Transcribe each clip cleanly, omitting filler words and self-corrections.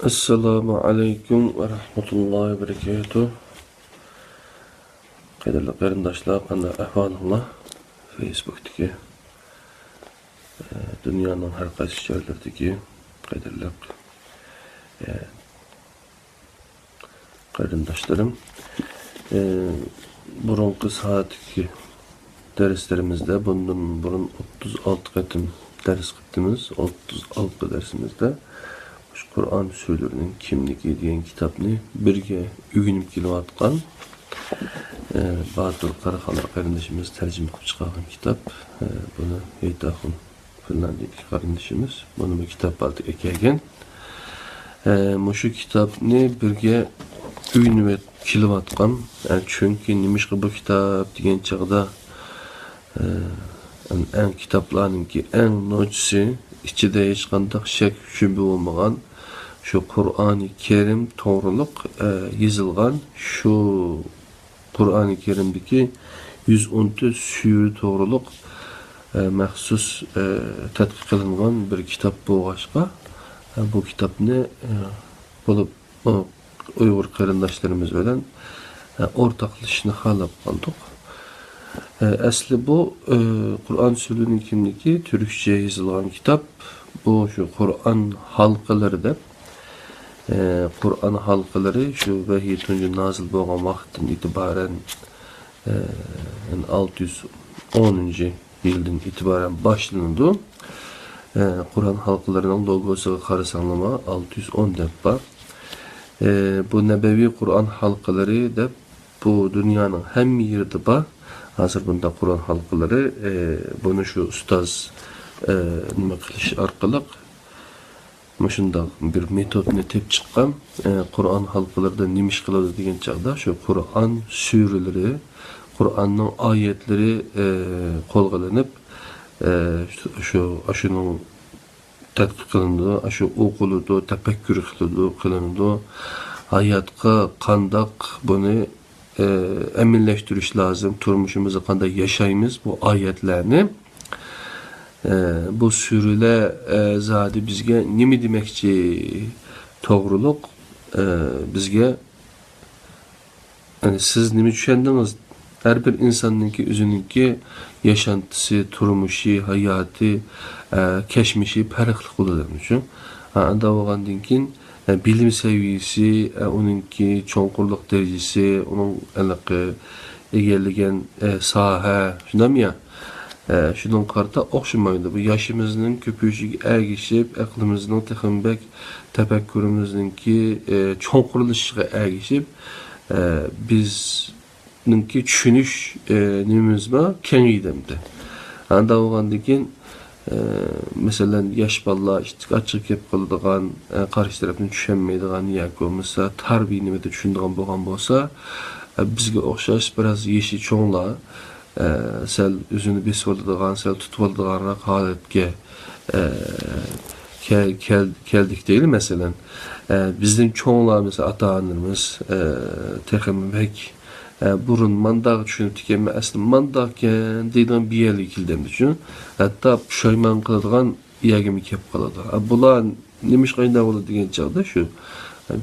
Assalamu alaikum ve rahmetullahi ve berekatuh. Qadrli qarindoshlar, qanday ahvolinglar? Facebook'dagi dunyoning har qaysi joylaridagi qadrli qarindoshlarim, burunqi soatdagi darslarimizda bundan burun 36 qatim dars qildik. 36 darsimizda Kur'an Surelerining kimligi degan kitobni birga o'rganib kelayotgan Batur Qaraxonli qarindoshimiz tarjima qilib chiqargan kitob. Buni Eytaxun Finlandiyadagi qarindoshimiz buni bu kitob oldiga kelgan. Mushu kitobni birga o'rganib kelayotgan, chunki nimishqa bu kitob degan chaqda eng kitoblarninki eng nochisi ichida hech qanday shak shubha bo'lmagan şu Kur'an-ı Kerim to'g'riliq yozilgan şu Kur'an-ı Kerimdagi 114 sura to'g'riliq maxsus tadqiq qilingan bir kitob bo'lg'ashqa bu kitobni bo'lib Uyg'ur qarindoshlarimiz bilan o'rtoqlashishni xohlab qoldik. Asli bu Kur'an surelerining kimligi Türkçe yozilgan kitob. Bu şu Kur'an halqalari deb Kur'an halqalari şu vahiy tunji nazil bo'lgan vaqtdan itiboran 610 yildan boshlanadi. Kur'an halqalarining logosiga qarasanglar 610 deb bor. Bu nabaviy Kur'an halqalari deb bu dunyoning hamma yerida bor. Hazır bunda Kur'an halqalari bunu şu ustoz nima qilish orqali shunday bir metodni tep chiqqan. Kur'an halqalarida nima ish qiladi degan chaqda shu Kur'an suralari, Kur'anning oyatlari qo'lga olinib, shuning tadqiq qilindi, shu o'qiladi, tafakkur qilindi, hayotga qandoq buni əminləşdiriş lazım, turmuşumuzu qanday yaşayımız bu ayetlerini. Bu sürülə zadi bizge nimi deməkçi toğruluq bizge yani siz nimi düşəndiniz? Hər bir insanınki özününki yaşantısı, turmuşu, hayatı, keşmişi fərqli qılıdır üçün. Anda oğandın ki bilim seviyesi, onunki çoğunluq derecesi, onun egerligen saha, şundan ya, şunun karta oxşamaydı. Bu yaşımızın köpüğü ergişip, aklımızın texinbek, tefekkürümüzünki çoğunluğa ergişip, bizninki düşünüş nimizme kengidemdi. Anda oğandaki mesela yaş balla işte açık yap kıldıgan karşı tarafını düşünmeydigan yoki bo'lmasa tarbiyani de düşündüğün bo'lgan bo'lsa bizga o'xshash biraz yeşi cho'nglar sel o'zini besib oladigan, sel tutib oladiganroq holatga keldik deyli mesela. Bizim cho'nglar mesela ata-onamiz texinbek burun mandaq düşünüp dikenme asli mandaqken deydiğen bir yerli kilden düşün. Hatta puşayman kıladığan iyagimi kep kaladı. Bular nemiş qayndaq olur degen çağda şu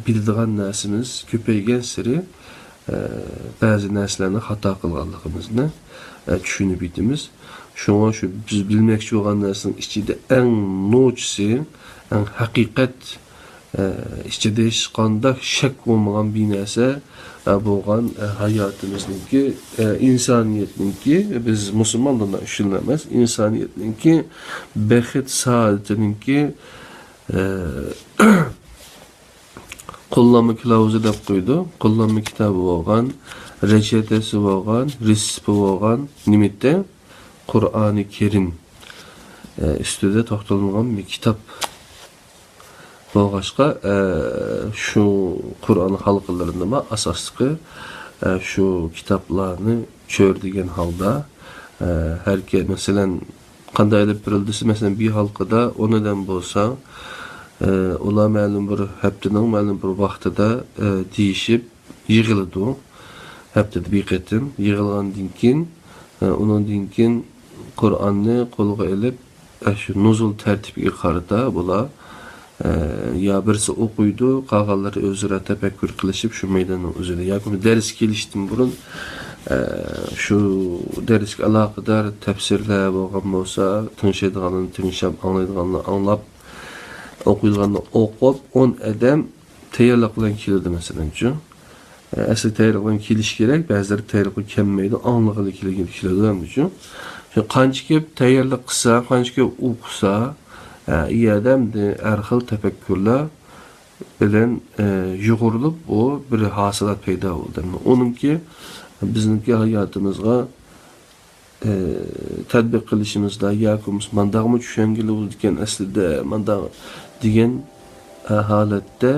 bildiğen nəsimiz köpeygen siri bazı nəslerini hata kılganlığımızını düşünüp itimiz. Şuna şu biz bilmekçi olan nəslinin içinde en noçisi, en hakikat içinde hiç qandaq şek olmayan bir nəsə bo'lgan hayotimizniki insoniyatninki biz musulmonlardan ishonamiz insoniyatninki baxit saodatiniki qo'llanma kılavuzu deb qo'ydi. Qo'llanma kitobi bo'lgan, rejatasi bo'lgan, resipi bo'lgan nimitda Qur'oni Kerim ustida to'xtalgan bir kitob. Boğaşqa şu Kur'an halqalarında asaslıqı şu kitaplarını çör degen halda herke mesela qandaylıp birildisi mesela bir halqada o neden bolsa ola ma'lum bir haftaning ma'lum bir vaqtida deyishib yig'iladi. Haftada bir qatim yig'ilgandan keyin undan keyin Qur'onni qo'lga olib shu nuzul tartibiga qarata bular Ya birisi okuydu, qağalları özüre tefekkür kılışıp şu meydanın özüre. Yakın ders geliştim burun. Şu dersga alaqadar tefsirler bolgan bolsa, tınşaydiganını tınşap, anlaydiganını anlap, okuydiganını okup, 10 adam tayyorlik bilan keldi masalan şu. Asli tayyorlik bilan kelish kerak, ba'zilar tayyorlik kelmaydi, anlig'ida keladi şu. Şu qancha kep tayyorlik qilsa, qancha kep o'qisa, iyi adamdi har xil tefekkürler bilan yugurilib, o bir hasilat paydo bo'ldi. Onunki bizniki hayatımızga tadbiq qilishimizda yoki mandag'mi tushangili bo'lgan aslida mandaq degan holatda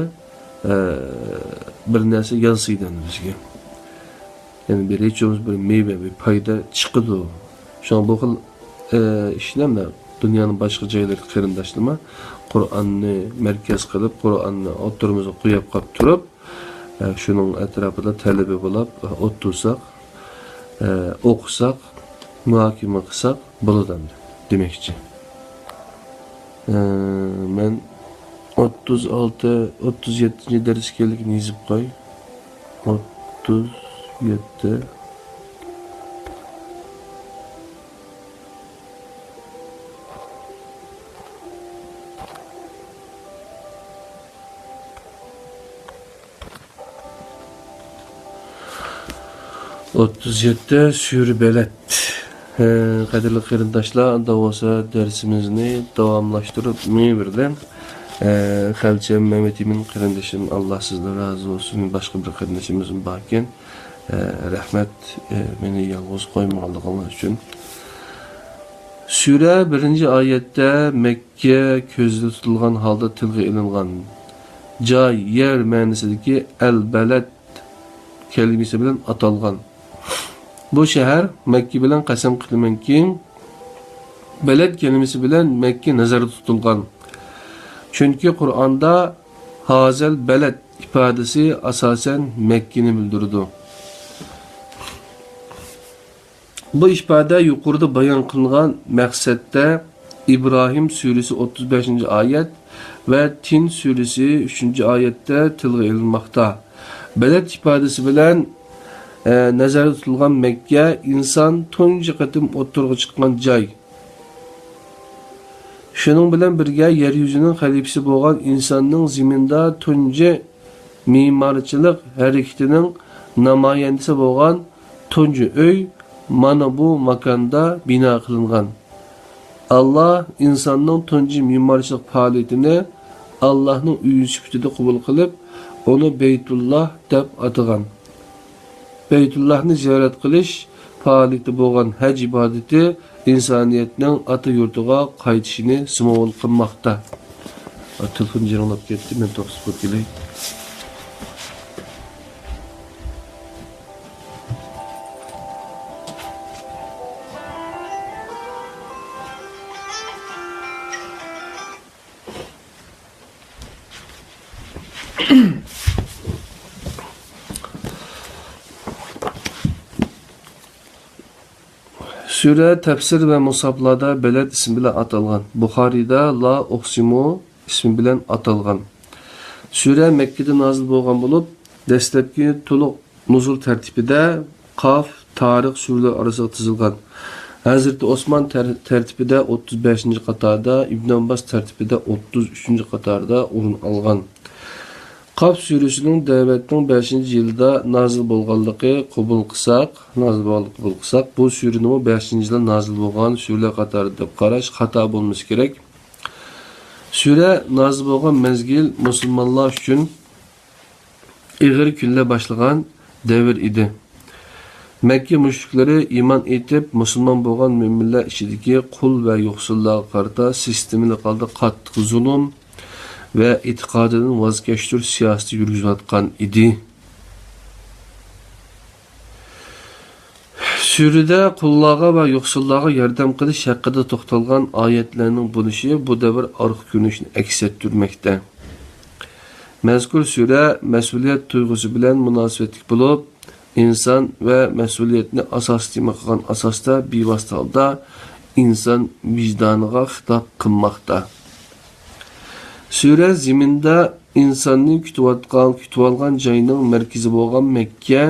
bir narsa yansıydı bizga. Yani bir hechimiz bir meyve, bir payda chiqadi. Şu an bu xil ishlarni dunyoning boshqa joylari qarindoshlarma Qur'onni markaz qilib, Qur'onni o'rtamizga qo'yib qolib turib, şunun etrafında talebi bulup otursak, okusak, muhakeme kılsak buludan demekçi. Ben 36-37. ders geldik nizip koy. 37. 37'de Sürü Beled. Kadirli kırındaşlar, anda olsa dersimizni devamlaştırıp birden Halçem Mehmet'imin kırındaşım, Allah sizden razı olsun. Başka bir kırındaşımızın bakken rahmet beni yalnız koymalık Allah için. Süre 1. ayette Mekke közde tutulgan halda tilg'i ilingan joy, yer ma'nosidagi el-Beled kelimesi bilan atalgan. Bu şehir Mekke bilan qasam qilamanki, Beled kelimesi bilan Mekke nazarda tutulgan. Çünkü Kur'an'da hazel Beled ifadesi asasen Mekke'ni bildirdi. Bu ifade yukarıda bayan kılınan maksette İbrahim suresi 35. ayet ve Tin suresi 3. ayette tilg'i ilinmakta. Beled ifadesi bilen nazarda tutulgan Mekke insan tuncu qatım oturga çıkkan joy. Şunun bilen birge yeryüzünün halifesi boğan insanın ziminde tuncu mimarçılık hareketinin namayendisi boğan tuncu öy mana bu makanda bina kılıngan. Allah insanın tuncu mimarçılık faaliyetini Allah'ın üyü süpütüde kubul kılıp onu Beytullah dep atıgan. Beytullah'ını ziyaret kılış faaliyeti boğan hac ibadeti insaniyetinin atı yurtuğa kaytışını sımavul kılmakta. Telefon canlanıp gitti, ben toksipot geleyim. Süre tefsir ve musablarda Beled ismi bilen atalgan. Bukhari'da La Oksimu ismi bilen atalgan. Süre Mekke'de nazil bolgan bulup, destlebki tuluq nuzul tertibide Kaf, Tarık süreler arasında tızılgan. Hazreti Osman tertibide 35. qatarda, İbn Abbas tertibide 33. qatarda orun algan. Kaf suresinin devletinin 5. yılda nazil bolganlığı kabul kılsak, bu surenin 5. yılda nazil bolgan süreler qatarı dep qarash hata bolması gerek. Sure nazil bolgan mezgil musulmonlar üçün ig'ir kunlar başlagan devir idi. Mekke müşrikleri iman etip musulmon bolgan müminler içindeki kul ve yoksulluğa qarata sistemini qaldı qattiq zulüm ve itikadının vazgeçtir siyaseti yürütüyotgan idi. Sürede kullarga ve yoksullarga yardım qilish haqida to'xtalgan ayetlerinin buluşu bu devir arıq görünüşünü aks ettirmekte. Mezkur süre mesuliyet duygusu bilen münasebetlik bulup, insan ve mesuliyetini asas demek qilgan asasda bevosita holda insan vicdanıga hitap qilmoqda. Sure zimində insanın kütüb alğan joyning mərkəzi bolğan Məkkə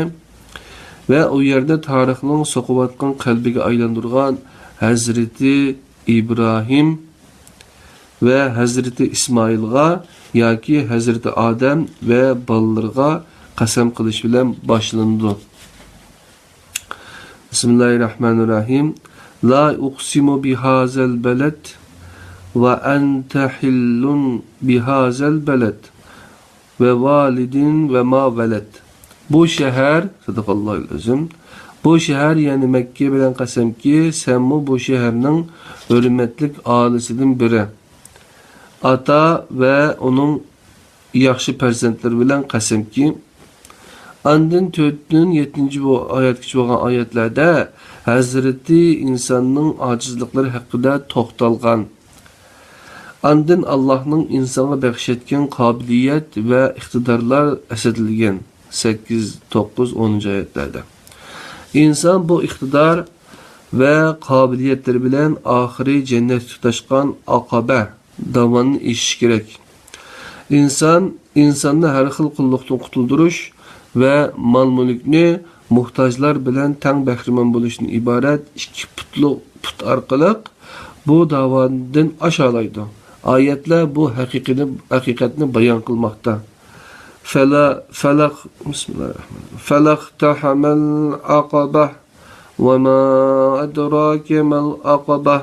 və o yerdə tarixning soqub atqan qalbiga aylandırğan Hazreti İbrahim və Hazreti İsmailға yoki Hazreti Adəm və balalarga qasam qilish bilan boshlanadi. Bismillahirrahmanirrahim. La uqsimu bihazal balad ve ente hillun bihazal balad ve validin ve ma veled. Bu şehir, sadaqallahul azim, bu şehir yani Mekke bilen qasam ki, sen bu şehirning hürmetlik ailesinden biri. Ata ve onun yaxshi farzandlari bilan qasam ki, Andın 4'ün 7. bu ayetki bo'lgan oyatlarda Hazreti insanның acizliklari haqida to'xtalgan. Andın Allah'ның insonga baxshetgan qobiliyat va iqtidorlar esirtilgan 8, 9, 10. oyatlarda. İnsan bu iqtidor va qobiliyatlar bilan oxiri jannat tutashgan aqaba davonni eshish kerak. İnsanni har xil qulluqdan qutuldirish ve mal-mulkni muhtajlar bilen teng bahriman bo'lishdan iborat ikki put orqali bu davodan aşağılaydı. Ayetler bu haqiqatni bayon qilmoqda. Falaq tahamal aqaba ve ma adrake mal aqaba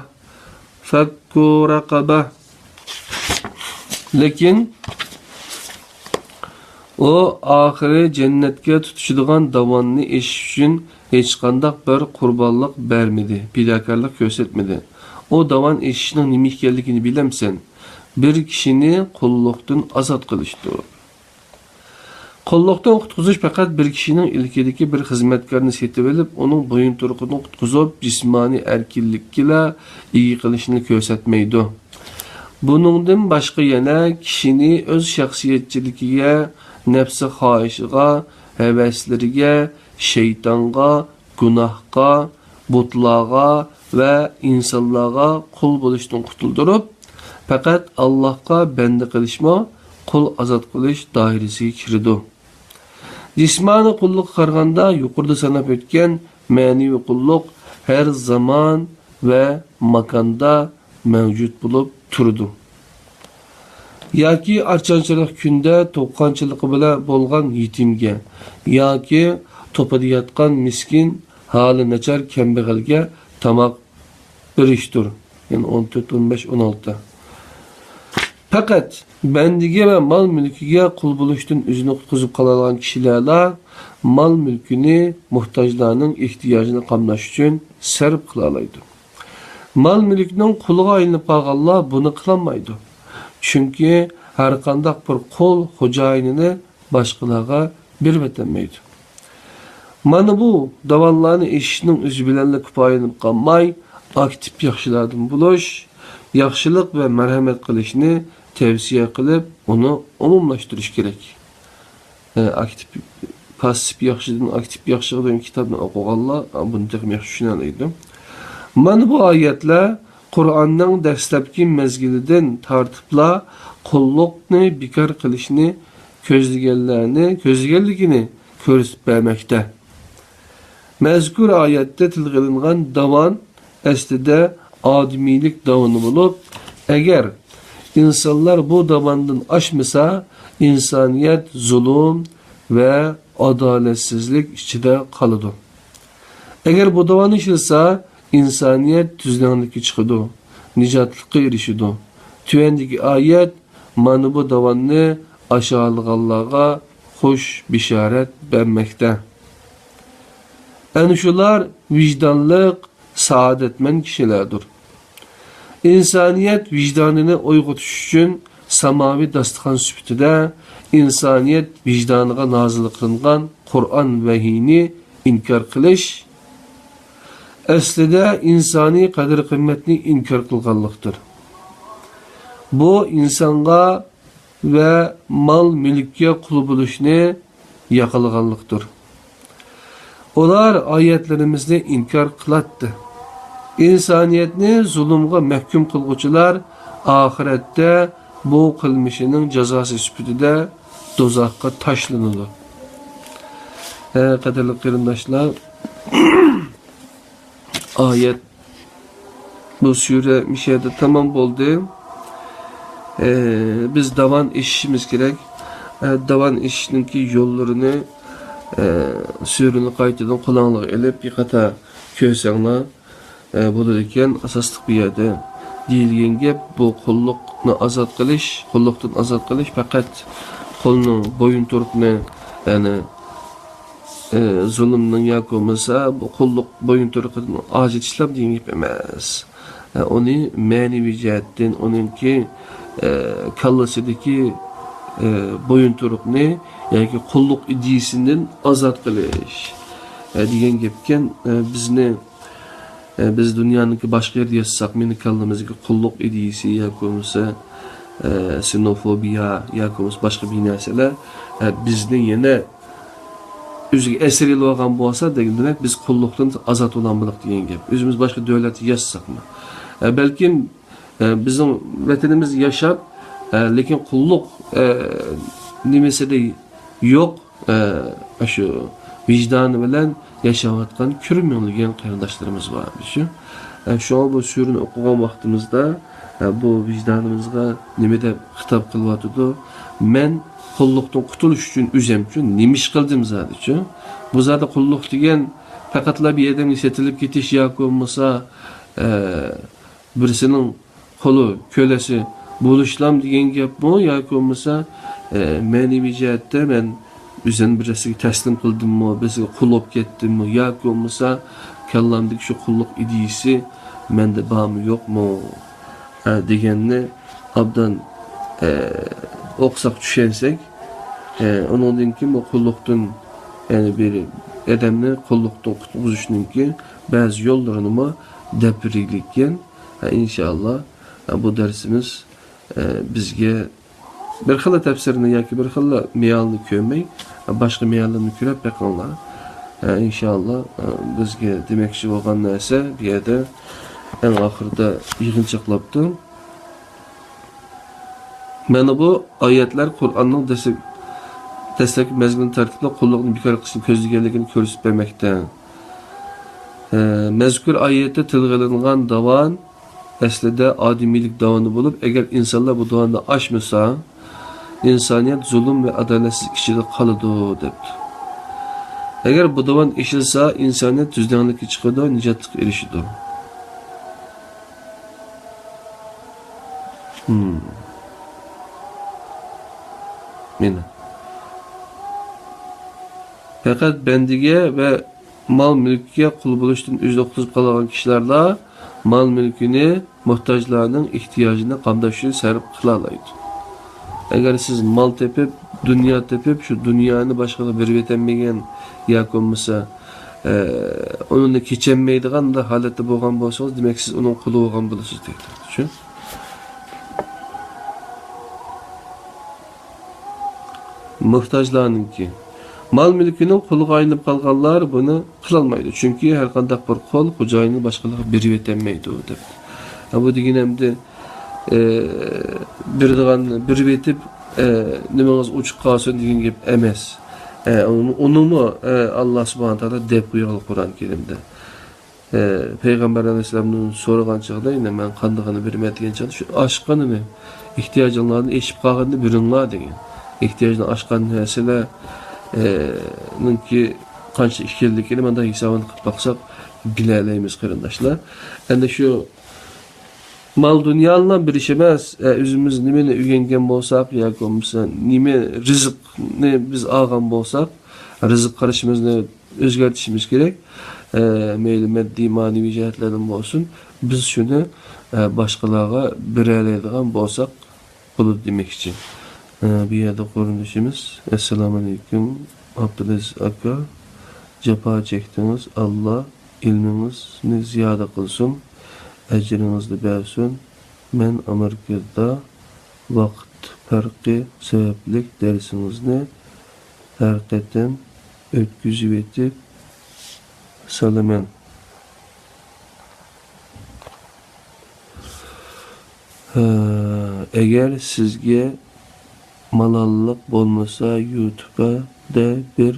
fakku raqaba. Lekin o ahiri cennetke tutuşuduğun davanını eşiş için hiç qandaq bir qurbanlıq vermedi, bilakarlıq göstermedi. O davan eşişinin nima ekanligini bilemsen, bir kişini qulluqdan azat qilishdir. Qulluqdan qutqizish faqat bir kişinin ilkidagi bir xizmatkarni setib olib, onun boyun turqini qutqizib, jismoniy erkinlikka ega qilishini ko'rsatmaydi. Buningdan boshqa yana kishini o'z shaxsiyatchiligiga, nefsi xohishiga, hevesleriga, şeytanga, günahga, butlağa ve insanlığa kul buluştan qutuldurup, fakat Allah'a bende qilishma, kul azat qilish dairesiga kirdi. Cismani qulluq qaraganda yuqorida sanab o'tgan ma'naviy qulluq her zaman ve makanda mevcut bulup turdu. Yoki archanchilik kunda to'qqanchiligi bilan bo'lgan yetimga yoki to'pada yotgan miskin hali nachar kambag'alga tamoq berishdir. Yani 14, 15, 16. Fakat bendiga ve mal mülkiga qul bo'lishdan o'zini qutqizib qolgan kishilarla mal mülkini muhtojlarning ehtiyojini qamlash uchun sarf qila oladi. Mal mülkning quliga aylanib qolganlar buni qilolmaydi. Çünkü her qandaq bir qul xo'jayinini boshqalarga berib o'tmaydi. Mana bu davallarni eshishning o'zi bilan kifoyalanib qolmay, aktiv yaxshilardan bo'lish, yaxshilik va marhamat qilishni tavsiya qilib, uni umumlashtirish kerak. Aktiv passiv yaxshidan aktiv yaxshiga degan kitobni o'qiganlar buni texnik yaxshi tushunadi. Mana bu oyatlar Qur'onning dastlabki mezgilidan tartibla qulluqni bekor qilishni ko'zlaganligini ko'rsatib bermoqda. Mazkur oyatda tilg'ilingan davan aslida odamiylik davoni bo'lib, agar insonlar bu davandan oshmasa, insoniyat zulm va adolatsizlik ichida qoladi. Agar bu davan ishilsa, İnsaniyet tüzlenlikki çıkıdı, nicatlıkka erişidu. Tüvendeki ayet, mana bu davanni aşağılıqallarga hoş bişaret vermekte. Şular vicdanlık, saadetmen kişilerdir. İnsaniyet vicdanını oyg'otish uchun samavi dastıqan sübtide insaniyet vicdanıga nazil qilingan Qur'on vahiyini inkar qilish aslida insani qadr qimmatni inkar qilganlikdir. Bu insonga va mal mulkka qul bo'lishni yaqilganlikdir. Ular oyatlarimizni inkar qilatdi. İnsaniyetni zulmga mahkum qilguvchilar oxiratda bu kılmışının cezası süpütüde dozakka taşlanılı. Kaderli kırındaşlar, ayet bu sure mişede tamam oldu. Biz davan işimiz gerek. Davan işininki yollarını sürünü kayıtıdan kullanılır. Elip bir kata köysanglar bulurken asaslık bir yerde deyilgen gep bu kullukni azat qilish, kullukdan azat qilish fakat kulning boyun turukni yani zulümden yoki bo'lmasa bu kulluk boyun turuqdan ojid ishlab degan gap emas. Onu ma'naviy jihatdan onunki kallasidagi boyun turuqni yoki kulluk ideyasidan azat qilish degan gapken biz dünyanınki başka yerde yaşasak, meni kallamızdaki kulluk ideyasi yoki bo'lmasa xenofobiya yoki bo'lmasa başka bir narsalar bizni yana o'ziga asir elib olgan bo'lsa, demak biz kullukdan azat olanmiz degan gap. O'zimiz boshqa davlatda yashasakmi? Balkim bizim vatanimiz yaşap, lekin kulluk nimasida yo'q, shu vijdoni bilan yaşayotgan ko'rmaydigan qarindoshlarimiz bor. Şu an bu surani o'qigan vaqtimizda bu vijdonimizga nima deb xitob qilyotdi? Men kullukdan qutulish uchun o'zim uchun nima ish qildim zodi-chi? Bu zodi kulluk degan faqatla bir odamga setilib ketish yoki bo'lmasa birisining qo'li kölesi bo'lishlam degan gapmi yoki bo'lmasa ma'naviy jihatda men o'zim birisiga taslim qildimmi, birisiga qul bo'lib ketdimmi yoki bo'lmasa kallamdagi shu qulluk ideyasi menda bormi yo'qmi deganni obdan o'qisak tushunsak, ondan keyin bu qullukdan yani bir odamni qullukdan qutqizishninki ba'zi yo'llarini dapirlikkan. İnşallah bu dersimiz bizge bir xil tafsirini yoki bir xil meyalni ko'rmay, boshqa meyallarni ko'rib baqanlar. İnşallah bizge demoqchi bo'lgan narsa bu yerda en oxirida yig'inchoqlabdi. Mana bu oyatlar Qur'onning dastlabki mazmun tartibida qullukni bekor qilishni ko'zlaganligini ko'rsatib bermoqda. Mazkur oyatda tilga olingan davan aslida adimilik davanı bulup, eğer insanlar bu davanda aşmasa, insaniyet zulüm ve adaletsizlik içinde kalıdı debdi. Eğer bu davan işilse, insaniyet düzlenlikle çıkıdı, nicatlık erişidir. Yine. Fakat bendige ve mal mülkiye kul buluştuğun %9 kalan kişilerle mal mülkünü muhtaçlarının ihtiyacını qamdashni sarf qila oladi. Agar siz mal tepib, dünya tepib, şu dünyanı başqaga berib etenmegen yoki bo'lmasa uni kechirmaydigan da holatda bo'lgan bo'lsangiz, demak siz uning quli bo'lgan bo'lasiz deydi. Shu. Muhtaçlarınki mal mülkünün qulga aylanib qolganlar buni qilolmaydi. Chunki har qanday bir qul xo'jayini boshqalarga berib etenmaydi deb. Bu deganimda berib etib nimangiz uchiq qolsin degan gap emas. Unimi Alloh subhanahu taolo deb qo'ygan Qur'on Karimda. Peygamber Aleyhisselam'ın so'ragan chog'da endi men qandig'ini bermay degan chog'da shu oshqanini, ehtiyojinglarni eshib qolganini beringlar degan. Ehtiyojni oshqan narsalar ki qancha ekanligini manda hisobini qilib baqsak bilalaymiz qarindoshlar. Endi shu mal dunyodan bir ish emas, o'zimiz nimani o'rgangan bo'lsak yoki bo'lmasa nima rizqni biz olgan bo'lsak, rizq qarashimizni o'zgartirishimiz kerak. Mayli moddiy ma'naviy jihatlardan bo'lsin, biz shuni boshqalarga beralaydigan bo'lsak bo'ladi demoqchi. Bir yerde korunuşumuz. Esselamu Aleyküm. Abdülaziz Akka. Cepa çektiniz. Allah ilminizni ziyade kılsın. Ecrinizni bersin. Men Amerika'da vaqt farkı sebeplik dersinizni her qatam ötküzüp etip salaman. Eğer sizge malallık bolmasa YouTube'a da bir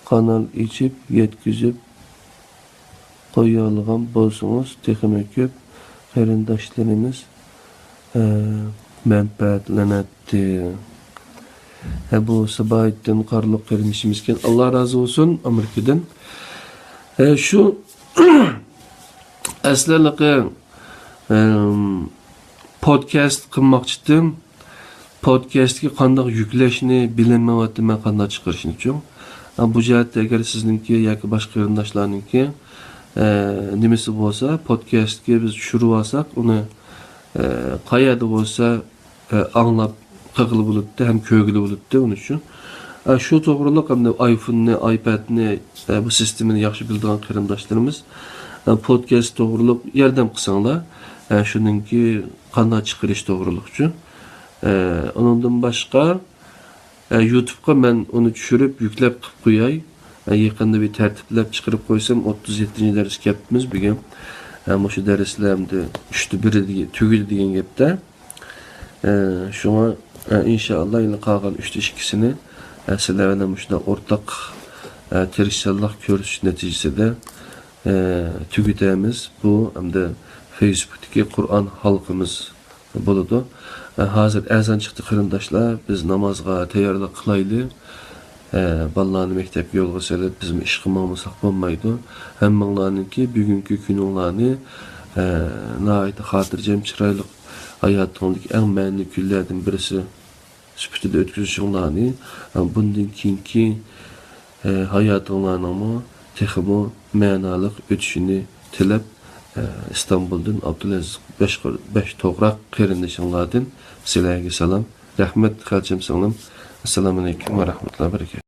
kanal içip yetkizip koyalım bolsunuz. Texime köp qarindaşlarımız menfaatlanadi. Bu sabayettin qarlık qarindaşımızken Allah razı olsun Amerikadan. Şu aslarlıqı podcast qilmoqchidim. Podcastga qanday yukleşni bilinmayapti, men qanday chiqarishni uchun. Bu jihatda agar sizningki yoki boshqa qarindoshlarningki nimasi bo'lsa, podcastga biz tushirib olsak, uni qayerda bo'lsa anglab qilib bo'ladi, ham ko'gili bo'ladi uning uchun. Shu to'g'riliq hamda iPhone'ni, iPad'ni bu sistemini yaxshi biladigan qarindoshlarimiz podcast to'g'riliq yordam qilsanglar, shuningki qanday chiqarish to'g'riliq uchun. Onundan başqa YouTube'ga men onu tushirib, yüklep qilib qo'yay. Yaqinda bir tertiplab chiqarib qo'ysam 37-ders gapimiz bugun. O'sha darslarni 3/1 tugil degan gapda. Shuna inshaalloh yil qolgan 3/2sini sizlar bilan shuna o'rtaq tirishchilik ko'rish natijasida tugitamiz. Bu hamda Facebook'dagi Qur'on halqimiz bo'ladi. Hazır ezan çıktı qarindoshlar, biz namazga tayyorlik qilayli. Ballarni maktabga yo'lga solib, bizim ish qilmasak bo'lmaydi. Hammanglarningki bugungi kuninglarni nihoyat xotirjam, chiroyli hayotingizning eng ma'noli kunlardan birisi sifatida o'tkazishinglarni, bundan keyingi hayotinglarning texmo ma'noli o'tishini tilab, İstanbul'dan Abdülaziz Beş Toğrak qarindoshinglardan sizlarga salom. Rahmat, qalcım singlim. Assalomu alaykum va rahmatullohi va barakatuh.